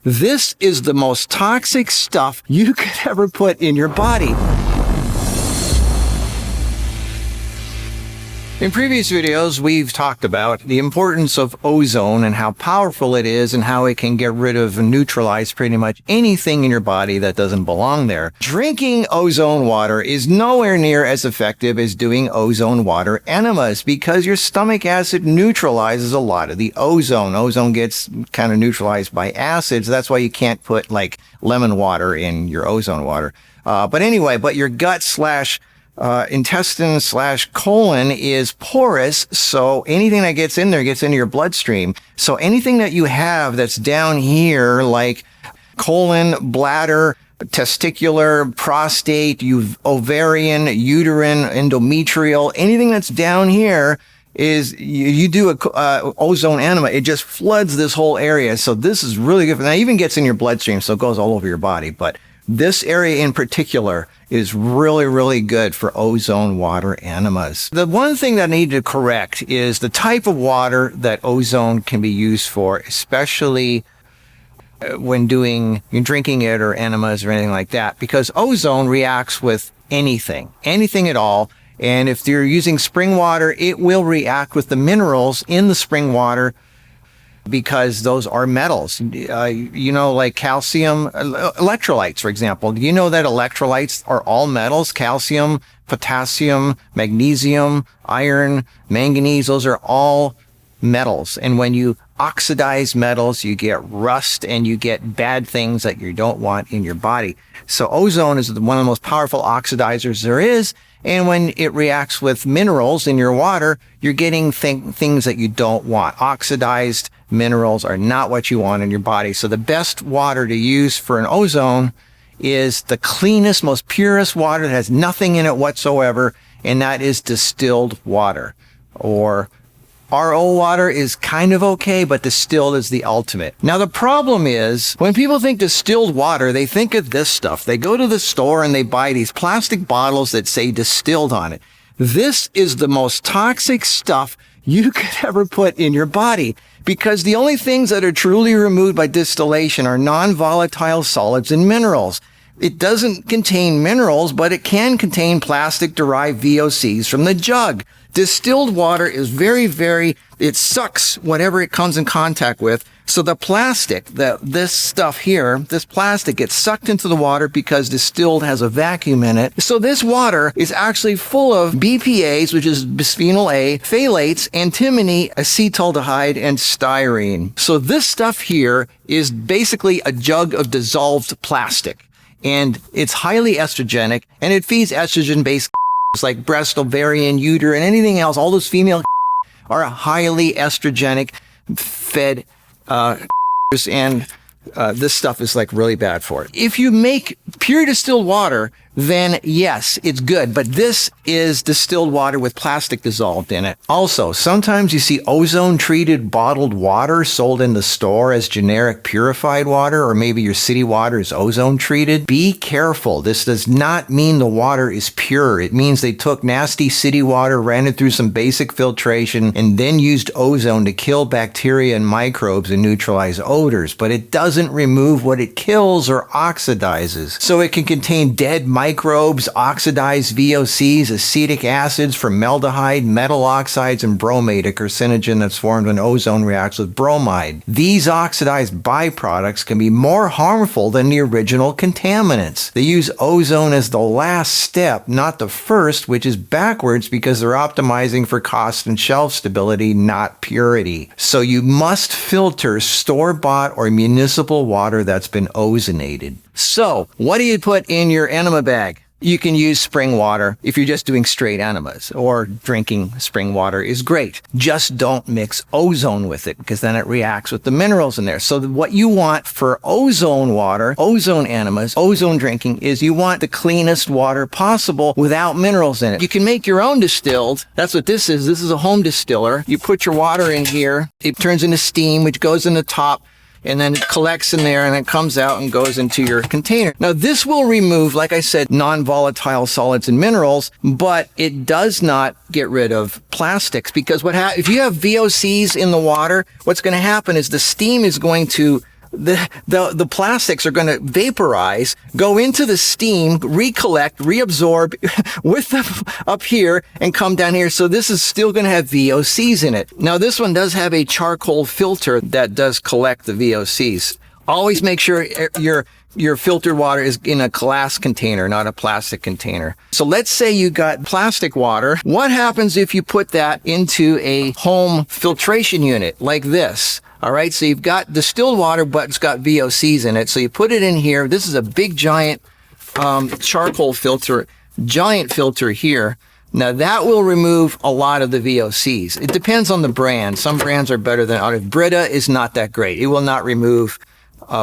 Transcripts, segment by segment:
This is the most toxic stuff you could ever put in your body. In previous videos, we've talked about the importance of ozone and how powerful it is and how it can get rid of and neutralize pretty much anything in your body that doesn't belong there. Drinking ozone water is nowhere near as effective as doing ozone water enemas because your stomach acid neutralizes a lot of the ozone. Ozone gets kind of neutralized by acids. That's why you can't put like lemon water in your ozone water. But your gut / intestine / colon is porous, so anything that gets in there gets into your bloodstream. So anything that you have that's down here, like colon, bladder, testicular, prostate, ovarian, uterine, endometrial, anything that's down here is you do a ozone enema. It just floods this whole area. So this is really good. Now it even gets in your bloodstream, so it goes all over your body. But this area in particular is really, really good for ozone water enemas. The one thing that I need to correct is the type of water that ozone can be used for, especially when drinking it or enemas or anything like that, because ozone reacts with anything at all. And if you're using spring water, it will react with the minerals in the spring water, because those are metals, like calcium, electrolytes, for example. Do you know that electrolytes are all metals? Calcium, potassium, magnesium, iron, manganese, those are all metals. And when you oxidize metals, you get rust and you get bad things that you don't want in your body. So ozone is one of the most powerful oxidizers there is. And when it reacts with minerals in your water, you're getting things that you don't want. Oxidized minerals are not what you want in your body. So the best water to use for an ozone is the cleanest, most purest water that has nothing in it whatsoever, and that is distilled water. Or RO water is kind of okay, but distilled is the ultimate. Now the problem is, when people think distilled water, they think of this stuff. They go to the store and they buy these plastic bottles that say distilled on it. This is the most toxic stuff you could ever put in your body, because the only things that are truly removed by distillation are non-volatile solids and minerals. It doesn't contain minerals, but it can contain plastic-derived VOCs from the jug. Distilled water is it sucks whatever it comes in contact with. So the plastic, this stuff here, this plastic gets sucked into the water because distilled has a vacuum in it. So this water is actually full of BPAs, which is bisphenol A, phthalates, antimony, acetaldehyde, and styrene. So this stuff here is basically a jug of dissolved plastic. And it's highly estrogenic, and it feeds estrogen-based like breast, ovarian, uterine, and anything else. All those female are highly estrogenic fed and this stuff is like really bad for it. If you make pure distilled water, then yes, it's good. But this is distilled water with plastic dissolved in it. Also, sometimes you see ozone-treated bottled water sold in the store as generic purified water, or maybe your city water is ozone-treated. Be careful. This does not mean the water is pure. It means they took nasty city water, ran it through some basic filtration, and then used ozone to kill bacteria and microbes and neutralize odors. But it doesn't remove what it kills or oxidizes. So it can contain dead microbes, oxidized VOCs, acetic acids, formaldehyde, metal oxides, and bromate, a carcinogen that's formed when ozone reacts with bromide. These oxidized byproducts can be more harmful than the original contaminants. They use ozone as the last step, not the first, which is backwards because they're optimizing for cost and shelf stability, not purity. So you must filter store-bought or municipal water that's been ozonated. So, what do you put in your enema bag? You can use spring water if you're just doing straight enemas, or drinking spring water is great. Just don't mix ozone with it, because then it reacts with the minerals in there. So what you want for ozone water, ozone enemas, ozone drinking, is you want the cleanest water possible without minerals in it. You can make your own distilled. That's what this is. This is a home distiller. You put your water in here. It turns into steam, which goes in the top, and then it collects in there and it comes out and goes into your container. Now this will remove, like I said, non-volatile solids and minerals, but it does not get rid of plastics, because if you have VOCs in the water, what's going to happen is the steam is going to the plastics are going to vaporize, go into the steam, recollect, reabsorb with them up here and come down here. So this is still going to have VOCs in it. Now this one does have a charcoal filter that does collect the VOCs. Always make sure your filtered water is in a glass container, not a plastic container. So let's say you got plastic water. What happens if you put that into a home filtration unit like this? All right, so you've got distilled water, but it's got VOCs in it. So you put it in here. This is a big, giant charcoal filter, giant filter here. Now that will remove a lot of the VOCs. It depends on the brand. Some brands are better than others. Brita is not that great. It will not remove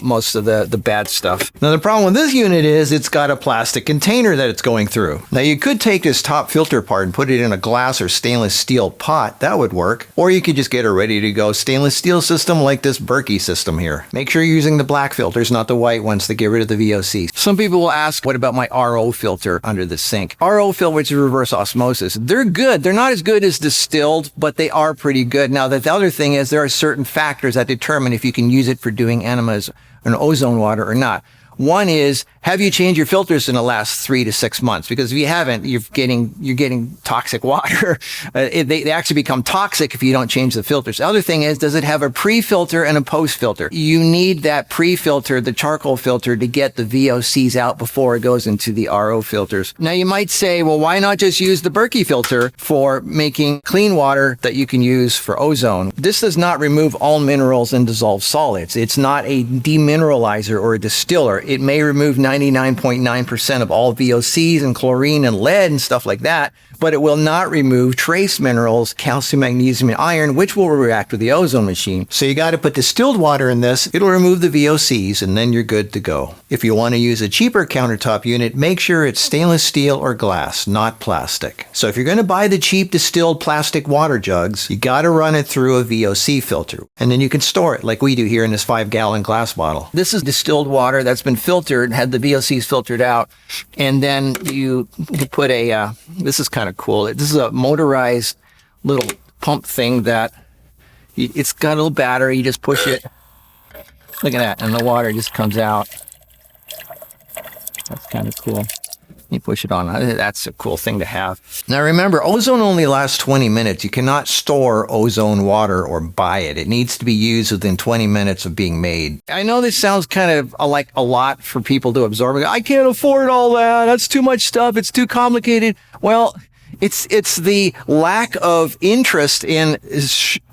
most of the bad stuff. Now the problem with this unit is it's got a plastic container that it's going through. Now you could take this top filter part and put it in a glass or stainless steel pot. That would work. Or you could just get a ready to go stainless steel system like this Berkey system here. Make sure you're using the black filters, not the white ones, to get rid of the VOCs. Some people will ask, what about my RO filter under the sink? RO filter, which is reverse osmosis. They're good. They're not as good as distilled, but they are pretty good. Now the other thing is there are certain factors that determine if you can use it for doing enemas and ozone water or not. One is, have you changed your filters in the last 3 to 6 months? Because if you haven't, you're getting toxic water. They actually become toxic if you don't change the filters. The other thing is, does it have a pre-filter and a post-filter? You need that pre-filter, the charcoal filter, to get the VOCs out before it goes into the RO filters. Now you might say, well, why not just use the Berkey filter for making clean water that you can use for ozone? This does not remove all minerals and dissolved solids. It's not a demineralizer or a distiller. It may remove 99.9% of all VOCs and chlorine and lead and stuff like that, but it will not remove trace minerals, calcium, magnesium, and iron, which will react with the ozone machine. So you got to put distilled water in this. It'll remove the VOCs, and then you're good to go. If you want to use a cheaper countertop unit, make sure it's stainless steel or glass, not plastic. So if you're going to buy the cheap distilled plastic water jugs, you got to run it through a VOC filter, and then you can store it like we do here in this 5-gallon glass bottle. This is distilled water that's been filtered, had the VOCs filtered out, and then you put a, this is kind of cool. This is a motorized little pump thing that it's got a little battery. You just push it. Look at that. And the water just comes out. That's kind of cool. You push it on. That's a cool thing to have. Now remember, ozone only lasts 20 minutes. You cannot store ozone water or buy it. It needs to be used within 20 minutes of being made. I know this sounds kind of like a lot for people to absorb. I can't afford all that. That's too much stuff. It's too complicated. Well, it's the lack of interest in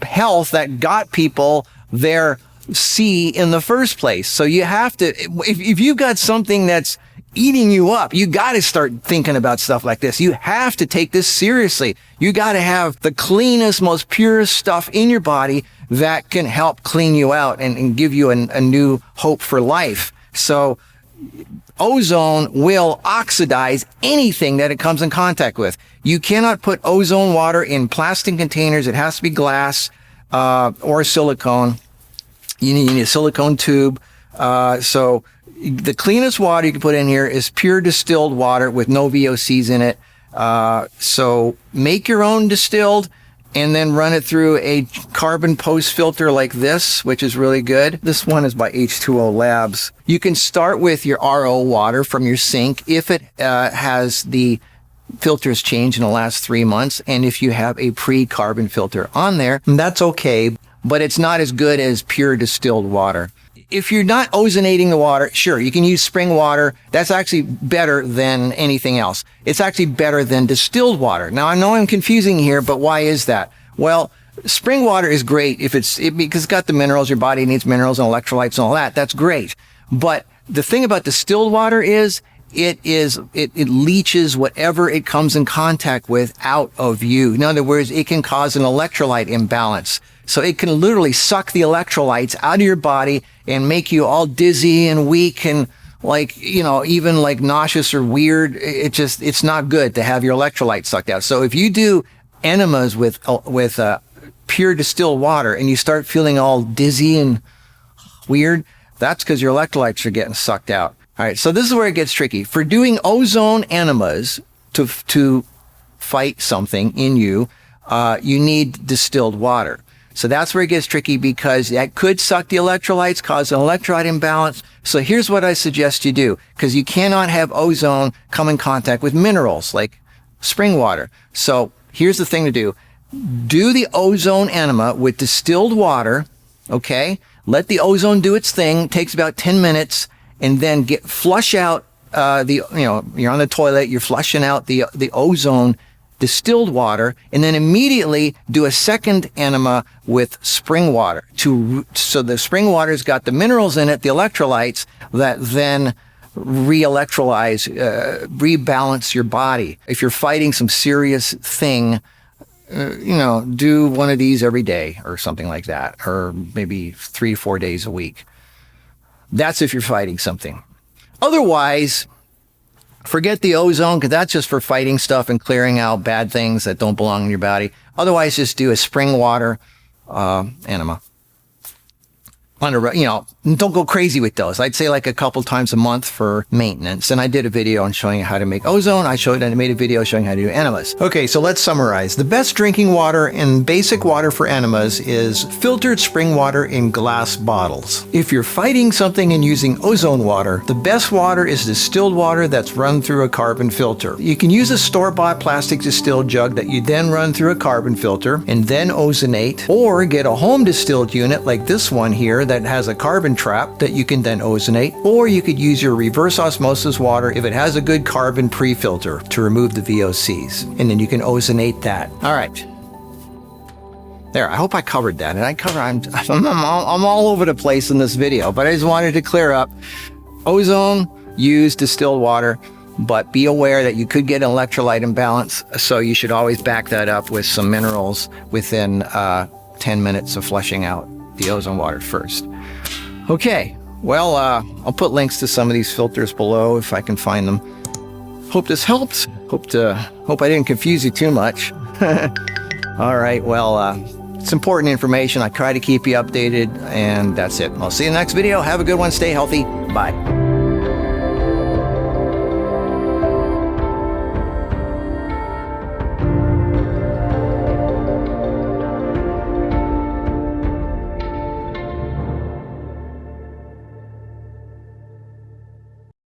health that got people their C in the first place. So you have to, if you've got something that's eating you up, you got to start thinking about stuff like this. You have to take this seriously. You got to have the cleanest, most purest stuff in your body that can help clean you out and give you a new hope for life. So ozone will oxidize anything that it comes in contact with. You cannot put ozone water in plastic containers. It has to be glass or silicone. You need a silicone tube. So the cleanest water you can put in here is pure distilled water with no VOCs in it. So make your own distilled and then run it through a carbon post filter like this, which is really good. This one is by H2O Labs. You can start with your RO water from your sink if it has the filters changed in the last 3 months. And if you have a pre-carbon filter on there, that's okay, but it's not as good as pure distilled water. If you're not ozonating the water, sure, you can use spring water. That's actually better than anything else. It's actually better than distilled water. Now, I know I'm confusing here, but why is that? Well, spring water is great because it's got the minerals. Your body needs minerals and electrolytes and all that. That's great. But the thing about distilled water is it leaches whatever it comes in contact with out of you. In other words, it can cause an electrolyte imbalance. So it can literally suck the electrolytes out of your body and make you all dizzy and weak and even like nauseous or weird. It's not good to have your electrolytes sucked out. So if you do enemas with pure distilled water and you start feeling all dizzy and weird, that's because your electrolytes are getting sucked out. All right. So this is where it gets tricky. For doing ozone enemas to fight something in you, you need distilled water. So that's where it gets tricky, because that could suck the electrolytes, cause an electrolyte imbalance. So here's what I suggest you do, because you cannot have ozone come in contact with minerals like spring water. So here's the thing to do. Do the ozone enema with distilled water, okay? Let the ozone do its thing. It takes about 10 minutes, and then flush out you're on the toilet, you're flushing out the ozone distilled water, and then immediately do a second enema with spring water. So the spring water's got the minerals in it, the electrolytes, that then rebalance your body. If you're fighting some serious thing, do one of these every day or something like that, or maybe 3 to 4 days a week. That's if you're fighting something. Otherwise, forget the ozone, because that's just for fighting stuff and clearing out bad things that don't belong in your body. Otherwise, just do a spring water enema. Don't go crazy with those. I'd say like a couple times a month for maintenance. And I did a video on showing you how to make ozone. I made a video showing how to do enemas. Okay, so let's summarize. The best drinking water and basic water for enemas is filtered spring water in glass bottles. If you're fighting something and using ozone water, the best water is distilled water that's run through a carbon filter. You can use a store-bought plastic distilled jug that you then run through a carbon filter and then ozonate, or get a home distilled unit like this one here that has a carbon trap that you can then ozonate, or you could use your reverse osmosis water if it has a good carbon pre-filter to remove the VOCs, and then you can ozonate that. All right. There, I hope I covered that. And I'm all over the place in this video, but I just wanted to clear up. Ozone, use distilled water, but be aware that you could get an electrolyte imbalance, so you should always back that up with some minerals within 10 minutes of flushing out the ozone water first. Okay, well, I'll put links to some of these filters below if I can find them. Hope this helps. Hope I didn't confuse you too much. All right, well, it's important information. I try to keep you updated, and that's it. I'll see you in the next video. Have a good one. Stay healthy. Bye.